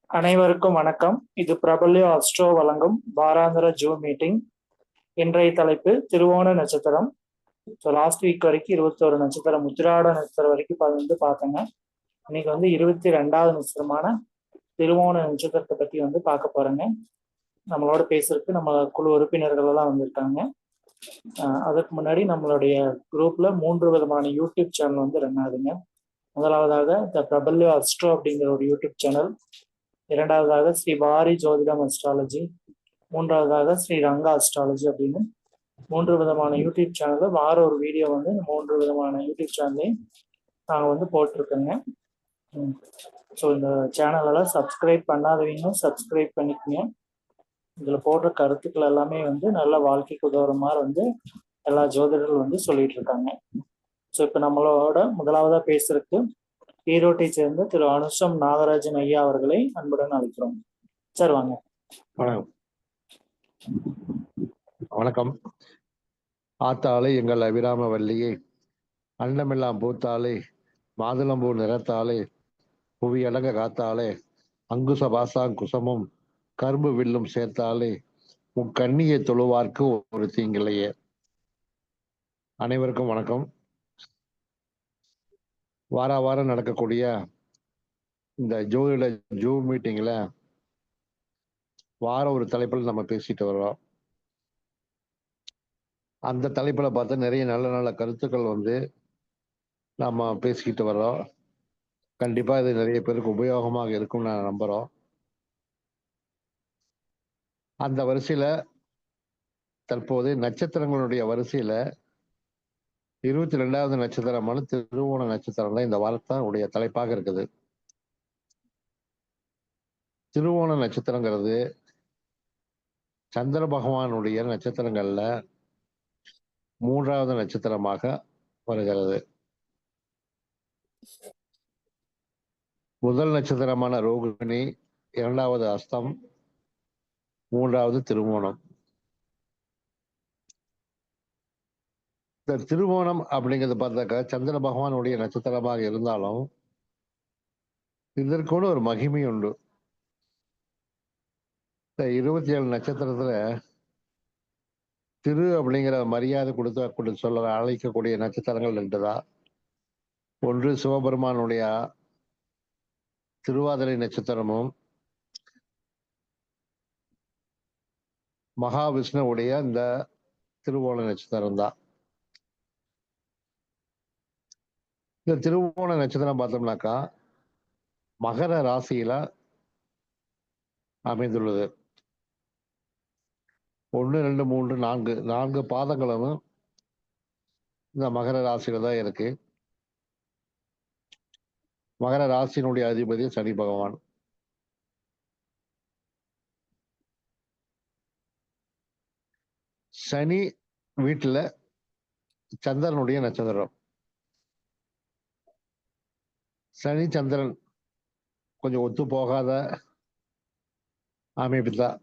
அனைவருக்கும் வணக்கம். இது பிரபல்ய அஸ்ட்ரோ வழங்கும் வாராந்திர ஜூம் மீட்டிங். இன்றைய தலைப்பு திருவோண நட்சத்திரம். ஸோ லாஸ்ட் வீக் வரைக்கும் 21 நட்சத்திரம், உத்திராட நட்சத்திரம் வரைக்கும் பார்த்தேங்க. இன்னைக்கு 22வது நட்சத்திரமான திருவோண நட்சத்திரத்தை பத்தி பார்க்க போறேங்க. நம்மளோட பேசுறதுக்கு நம்ம குழு உறுப்பினர்கள் எல்லாம் வந்திருக்காங்க. அதுக்கு முன்னாடி நம்மளுடைய குரூப்ல 3 விதமான யூடியூப் சேனல் ரன் ஆகுதுங்க. முதலாவதாக த பிரபல்ய அஸ்ட்ரோ அப்படிங்கிற ஒரு யூடியூப் சேனல், இரண்டாவதாக ஸ்ரீ வாரி ஜோதிடம் அஸ்ட்ராலஜி, மூன்றாவதாக ஸ்ரீ ரங்கா அஸ்ட்ராலஜி அப்படின்னு 3 விதமான யூடியூப் சேனல்ல வார ஒரு வீடியோ 3 விதமான யூடியூப் சேனல்லையும் நாங்கள் போட்டிருக்கோங்க. ஸோ இந்த சேனலெல்லாம் சப்ஸ்கிரைப் பண்ணாதவங்க சப்ஸ்கிரைப் பண்ணிக்கோங்க. இதில் போடுற கருத்துக்கள் எல்லாமே நல்ல வாழ்க்கைக்கு உதவுற மாதிரி எல்லா ஜோதிடர்கள் சொல்லிட்டு இருக்காங்க. ஸோ இப்போ நம்மளோட முதலாவதாக பேசுறதுக்கு ஈரோட்டை சேர்ந்த திரு அனுஷம் நாகராஜன் ஐயா அவர்களை அன்புடன் அழைக்கிறோம். சார் வாங்க. வணக்கம். ஆத்தாளை எங்கள் அபிராம வள்ளியை, அண்டமெல்லாம் பூத்தாளே, மாதுளம்பூ நிறத்தாளே, புவி அடங்க காத்தாளே, அங்குச பாசாங்குசமும் கரும்பு வில்லும் சேர்த்தாலே, முக்கண்ணியை தொழுவார்க்கு ஒரு தீங்கில்லையே. அனைவருக்கும் வணக்கம். வாரம் நடக்கக்கூடிய இந்த ஜோதிட ஜூம் மீட்டிங்ல வார ஒரு தலைப்பில் நம்ம பேசிட்டு வர்றோம். அந்த தலைப்புல பார்த்தா நிறைய நல்ல நல்ல கருத்துக்கள் நம்ம பேசிக்கிட்டு வர்றோம். கண்டிப்பா இது நிறைய பேருக்கு உபயோகமாக இருக்கும்னு நான் நம்புறோம். அந்த வரிசையில தற்போது நட்சத்திரங்களுடைய வரிசையில 22வது நட்சத்திரமான திருவோண நட்சத்திரம் தான் இந்த வாரத்தினுடைய தலைப்பாக இருக்குது. திருவோண நட்சத்திரங்கிறது சந்திர பகவானுடைய நட்சத்திரங்கள்ல 3வது நட்சத்திரமாக வருகிறது. முதல் நட்சத்திரமான ரோகிணி, 2வது அஸ்தம், 3வது திருவோணம். இந்த திருவோணம் அப்படிங்கிறது பார்த்தாக்கா சந்திர பகவானுடைய நட்சத்திரமாக இருந்தாலும் இதற்கூட ஒரு மகிமை உண்டு. இந்த 27 நட்சத்திரத்துல திரு அப்படிங்கிற மரியாதை கொடுத்து சொல்ல அழைக்கக்கூடிய நட்சத்திரங்கள் 2 தான். ஒன்று சிவபெருமானுடைய திருவாதிரை நட்சத்திரமும், மகாவிஷ்ணுவுடைய இந்த திருவோண நட்சத்திரம் தான். இந்த திருவோண நட்சத்திரம் பார்த்தோம்னாக்கா மகர ராசியில அமைந்துள்ளது. 1, 2, 3, 4 பாதங்களும் இந்த மகர ராசியில தான் இருக்கு. மகர ராசியினுடைய அதிபதி சனி பகவான். சனி வீட்டுல சந்திரனுடைய நட்சத்திரம். சனி சந்திரன் கொஞ்சம் ஒத்து போகாத அமைப்பு தான்.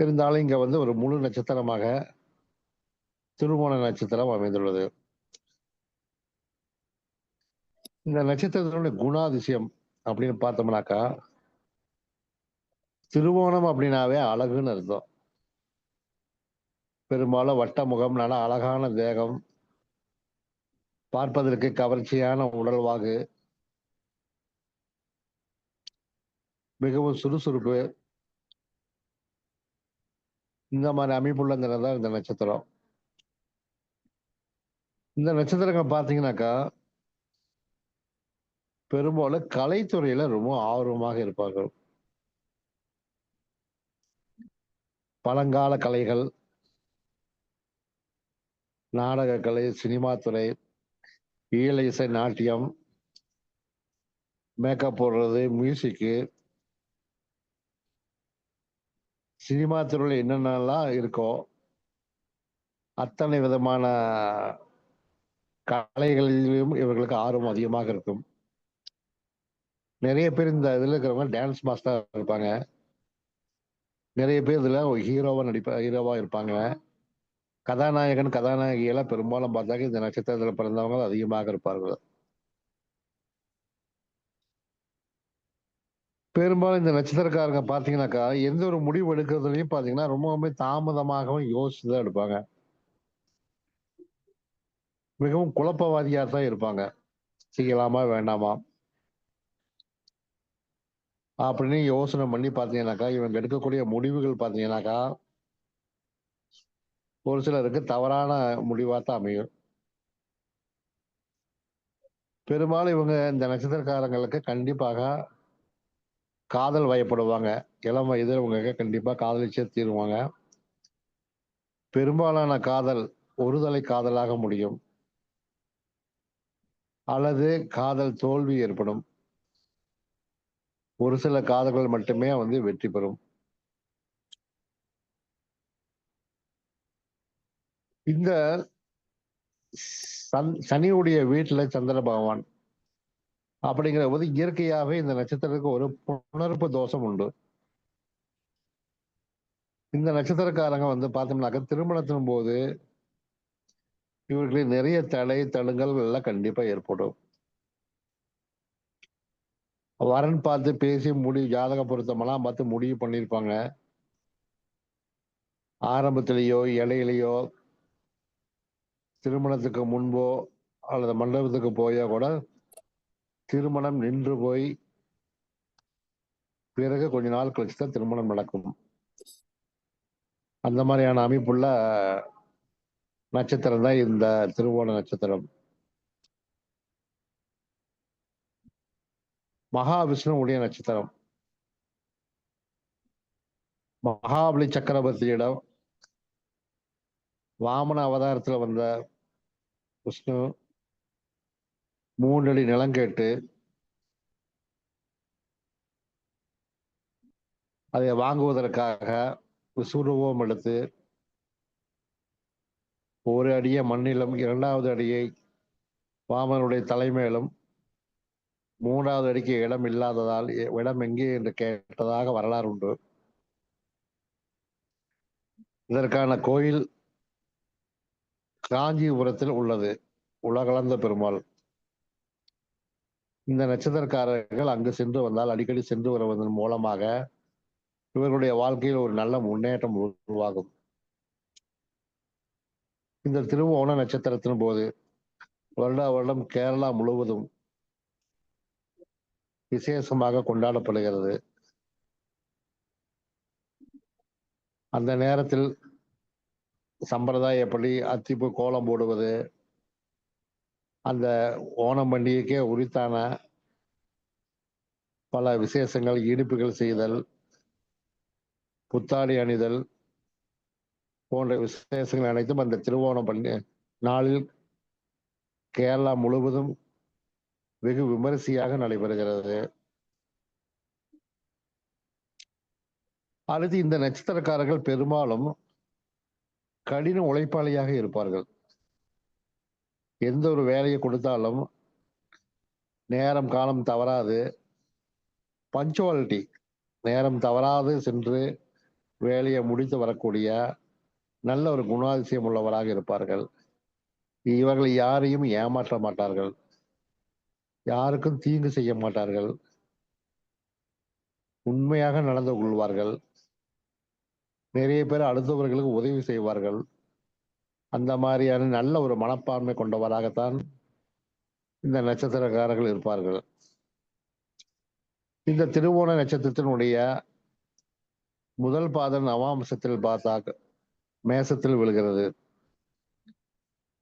இருந்தாலும் இங்க ஒரு முழு நட்சத்திரமாக திருவோண நட்சத்திரம் அமைந்துள்ளது. இந்த நட்சத்திரத்தினுடைய குணாதிசயம் அப்படின்னு பார்த்தோம்னாக்கா திருவோணம் அப்படின்னாவே அழகுன்னு அர்த்தம். பெரும்பாலும் வட்ட முகம், நல்ல அழகான தேகம், பார்ப்பதற்கு கவர்ச்சியான உடல்வாகு, மிகவும் சுறுசுறுப்பு, இந்த மாதிரி அமைப்புள்ள தான் இந்த நட்சத்திரம். இந்த நட்சத்திரங்கள் பார்த்தீங்கன்னாக்கா பெரும்பாலும் கலைத்துறையில ரொம்ப ஆர்வமாக இருப்பார்கள். பழங்கால கலைகள், நாடக கலை, சினிமா துறை, ஈழ இசை, நாட்டியம், மேக்கப் போடுறது, மியூசிக்கு, சினிமா துறையில் என்னென்னலாம் இருக்கோ அத்தனை விதமான கலைகளிலும் இவர்களுக்கு ஆர்வம் அதிகமாக இருக்கும். நிறைய பேர் இந்த இதுல இருக்கிறவங்க டான்ஸ் மாஸ்டர் இருப்பாங்க. நிறைய பேர் இதுல ஹீரோவா இருப்பாங்க. கதாநாயகன், கதாநாயகியெல்லாம் பெரும்பாலும் பார்த்தாக்க இந்த நட்சத்திரத்துல பிறந்தவங்க அதிகமாக இருப்பார்கள். பெரும்பாலும் இந்த நட்சத்திரக்காரங்க பாத்தீங்கன்னாக்கா எந்த ஒரு முடிவு எடுக்கிறதுலயும் பாத்தீங்கன்னா ரொம்பவுமே தாமதமாகவும் யோசிச்சுதான் எடுப்பாங்க. மிகவும் குழப்பவாதியா தான் இருப்பாங்க. செய்யலாமா வேண்டாமா அப்படின்னு யோசனை பண்ணி பாத்தீங்கன்னாக்கா இவங்க எடுக்கக்கூடிய முடிவுகள் பாத்தீங்கன்னாக்கா ஒரு சிலருக்கு தவறான முடிவா தான் அமையும். பெரும்பாலும் இவங்க இந்த நட்சத்திரக்காரங்களுக்கு கண்டிப்பாக காதல் வயப்படுவாங்க. இளம் வயதில் இவங்க கண்டிப்பா காதலிச்சே தீருவாங்க. பெரும்பாலான காதல் ஒருதலை காதலாக முடியும் அல்லது காதல் தோல்வி ஏற்படும். ஒரு சில காதல்கள் மட்டுமே வந்து வெற்றி பெறும். இந்த சனியுடைய வீட்டுல சந்திர பகவான் அப்படிங்கிற போது இயற்கையாகவே இந்த நட்சத்திரத்துக்கு ஒரு புணர்ப்பு தோஷம் உண்டு. இந்த நட்சத்திரக்காரங்க வந்து பார்த்தோம்னாக்க திருமணத்தின் போது இவர்களுக்கு நிறைய தடை தடுங்கள் எல்லாம் கண்டிப்பா ஏற்படும். வரன் பார்த்து பேசி ஜாதக பொருத்தமெல்லாம் பார்த்து முடிவு பண்ணியிருப்பாங்க. ஆரம்பத்திலேயோ இடையிலேயோ திருமணத்துக்கு முன்போ அல்லது மண்டபத்துக்கு போயோ கூட திருமணம் நின்று போய் பிறகு கொஞ்ச நாள் கழிச்சு தான் திருமணம் நடக்கும். அந்த மாதிரியான அமைப்புள்ள நட்சத்திரம் தான் இந்த திருவோண நட்சத்திரம். மகாவிஷ்ணுவுடைய நட்சத்திரம். மகாபலி சக்கரவர்த்தியிடம் வாமன அவதாரத்துல வந்த விஷ்ணு 3 அடி நிலம் கேட்டு அதை வாங்குவதற்காக விஸ்வரூபம் எடுத்து ஒரு அடியை மண்ணிலும் 2வது அடியை வாமனுடைய தலைமையிலும் 3வது அடிக்கு இடம் இல்லாததால் இடம் எங்கே என்று கேட்டதாக வரலாறு உண்டு. இதற்கான கோயில் காஞ்சிபுரத்தில் உள்ளது. உலகளந்த பெருமாள். இந்த நட்சத்திரக்காரர்கள் அங்கு சென்று வந்தால் அடிக்கடி சென்று வருவதன் மூலமாக இவர்களுடைய வாழ்க்கையில் ஒரு நல்ல முன்னேற்றம் உருவாகும். இந்த திருவோண நட்சத்திரத்தின் போது வருடம் கேரளா முழுவதும் விசேஷமாக கொண்டாடப்படுகிறது. அந்த நேரத்தில் சம்பிரதாயப்படி அத்திப்பூ கோலம் போடுவது, அந்த ஓணம் பண்டிகைக்கே உரித்தான பல விசேஷங்கள், இனிப்புகள் செய்தல், புத்தாடை அணிதல் போன்ற விசேஷங்கள் அனைத்தும் அந்த திருவோணம் நாளில் கேரளா முழுவதும் வெகு விமரிசையாக நடைபெறுகிறது. அடுத்து இந்த நட்சத்திரக்காரர்கள் பெரும்பாலும் கடின உழைப்பாளியாக இருப்பார்கள். எந்த ஒரு வேலையை கொடுத்தாலும் நேரம் காலம் தவறாது, பஞ்சுவாலிட்டி, நேரம் தவறாது சென்று வேலையை முடித்து வரக்கூடிய நல்ல ஒரு குணாதிசயம் உள்ளவராக இருப்பார்கள். இவர்கள் யாரையும் ஏமாற்ற மாட்டார்கள், யாருக்கும் தீங்கு செய்ய மாட்டார்கள், உண்மையாக நடந்து கொள்வார்கள், நிறைய பேர் அடுத்தவர்களுக்கு உதவி செய்வார்கள். அந்த மாதிரியான நல்ல ஒரு மனப்பான்மை கொண்டவராகத்தான் இந்த நட்சத்திரக்காரர்கள் இருப்பார்கள். இந்த திருவோண நட்சத்திரத்தினுடைய முதல் பாதம் நவாம்சத்தில் பார்த்தாக்க மேசத்தில் விழுகிறது.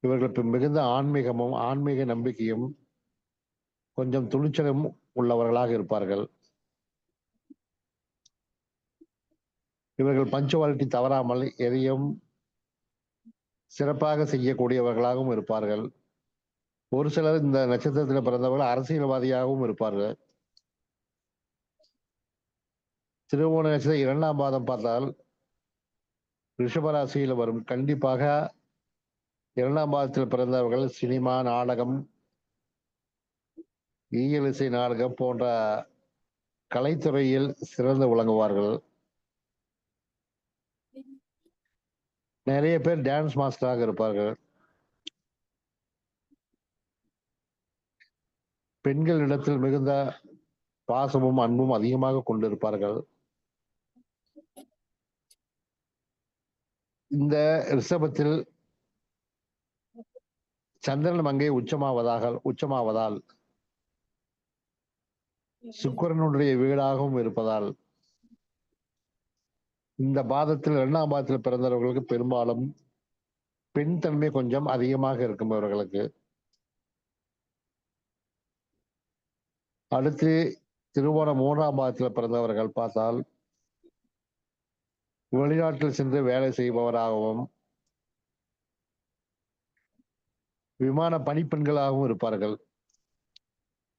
இவர்களுக்கு மிகுந்த ஆன்மீகமும் ஆன்மீக நம்பிக்கையும் கொஞ்சம் துணிச்சலும் உள்ளவர்களாக இருப்பார்கள். இவர்கள் பஞ்சுவாலிட்டி தவறாமல் எதையும் சிறப்பாக செய்யக்கூடியவர்களாகவும் இருப்பார்கள். ஒரு சிலர் இந்த நட்சத்திரத்தில் பிறந்தவர்கள் அரசியல்வாதியாகவும் இருப்பார்கள். திருவோண நட்சத்திரம் 2ஆம் பாதம் பார்த்தால் ரிஷபராசியில் வரும். கண்டிப்பாக 2ஆம் பாதத்தில் பிறந்தவர்கள் சினிமா, நாடகம், இயலிசை நாடகம் போன்ற கலைத்துறையில் சிறந்து விளங்குவார்கள். நிறைய பேர் டான்ஸ் மாஸ்டராக இருப்பார்கள். பெண்களிடத்தில் மிகுந்த பாசமும் அன்பும் அதிகமாக கொண்டிருப்பார்கள். இந்த ரிஷபத்தில் சந்திரன் அங்கே உச்சமாவதால் சுக்கிரனுடைய வீடாகவும் இருப்பதால் இந்த பாதத்தில் 2ஆம் பாதத்தில் பிறந்தவர்களுக்கு பெரும்பாலும் பெண் தன்மை கொஞ்சம் அதிகமாக இருக்கும் இவர்களுக்கு. அடுத்து திருவோணம் 3ஆம் பாதத்தில் பிறந்தவர்கள் பார்த்தால் வெளிநாட்டில் சென்று வேலை செய்பவராகவும் விமான பணிப்பெண்களாகவும் இருப்பார்கள்.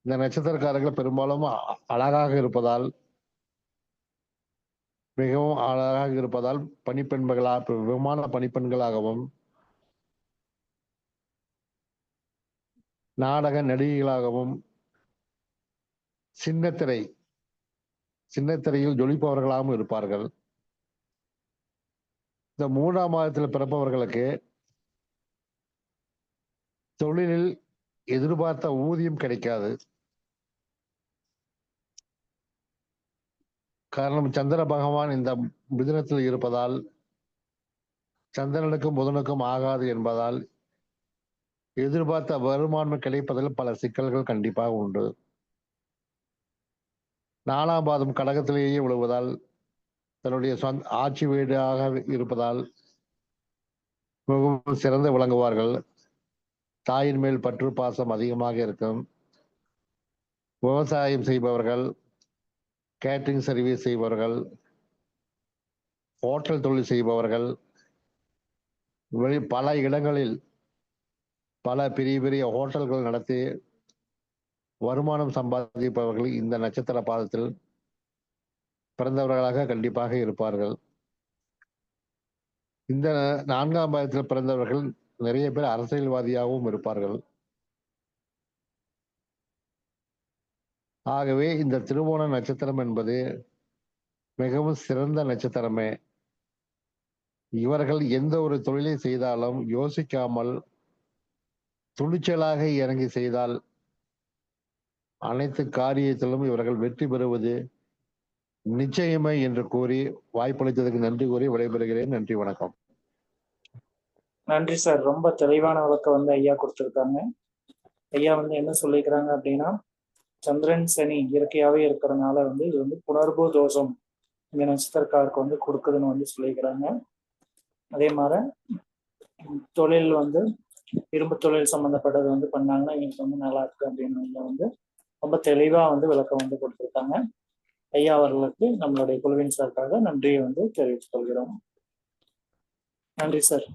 இந்த நட்சத்திரக்காரர்கள் பெரும்பாலும் அழகாக இருப்பதால் மிகவும் அழகாக இருப்பதால் விமான பணிப்பெண்களாகவும் நாடக நடிகைகளாகவும் சின்னத்திரையில் ஜொலிப்பவர்களாகவும் இருப்பார்கள். இந்த 3ஆம் மாதத்தில் பிறப்பவர்களுக்கு தொழிலில் எதிர்பார்த்த ஊதியம் கிடைக்காது. காரணம் சந்திர பகவான் இந்த மிதுனத்தில் இருப்பதால் சந்திரனுக்கும் புதனுக்கும் ஆகாது என்பதால் எதிர்பார்த்த வருமானம் கிடைப்பதில் பல சிக்கல்கள் கண்டிப்பாக உண்டு. 4ஆம் பாதம் கடகத்திலேயே விழுவதால் தன்னுடைய ஆட்சி வீடாக இருப்பதால் மிகவும் சிறந்து விளங்குவார்கள். தாயின் மேல் பற்று பாசம் அதிகமாக இருக்கும். விவசாயம் செய்பவர்கள், கேட்டரிங் சர்வீஸ் செய்பவர்கள், ஹோட்டல் தொழில் செய்பவர்கள், பல இடங்களில் பல பெரிய ஹோட்டல்கள் நடத்தி வருமானம் சம்பாதிப்பவர்கள் இந்த நட்சத்திர பாதத்தில் பிறந்தவர்களாக கண்டிப்பாக இருப்பார்கள். இந்த 4ஆம் பாதத்தில் பிறந்தவர்கள் நிறைய பேர் அரசியல்வாதியாகவும் இருப்பார்கள். ஆகவே இந்த திருவோண நட்சத்திரம் என்பது மிகவும் சிறந்த நட்சத்திரமே. இவர்கள் எந்த ஒரு தொழிலை செய்தாலும் யோசிக்காமல் துணிச்சலாக இறங்கி செய்தால் அனைத்து காரியத்திலும் இவர்கள் வெற்றி பெறுவது நிச்சயமே என்று கூறி வாய்ப்பளித்ததுக்கு நன்றி கூறி விடைபெறுகிறேன். நன்றி, வணக்கம். நன்றி சார். ரொம்ப தெளிவான விளக்கம் ஐயா கொடுத்துருக்காங்க. ஐயா என்ன சொல்லிக்கிறாங்க அப்படின்னா, சந்திரன் சனி இயற்கையாவே இருக்கிறதுனால இது புணர்வு தோஷம் இந்த நட்சத்திரக்காருக்கு கொடுக்குதுன்னு சொல்லிக்கிறாங்க. அதே மாதிரி தொழில் இரும்பு தொழில் சம்பந்தப்பட்டது பண்ணாங்கன்னா எங்களுக்கு நல்லா இருக்கு அப்படின்னு ரொம்ப தெளிவா விளக்கம் கொடுத்துருக்காங்க. ஐயா அவர்களுக்கு நம்மளுடைய குழுவின் சார்பாக நன்றியை தெரிவித்துக் கொள்கிறோம். நன்றி சார்.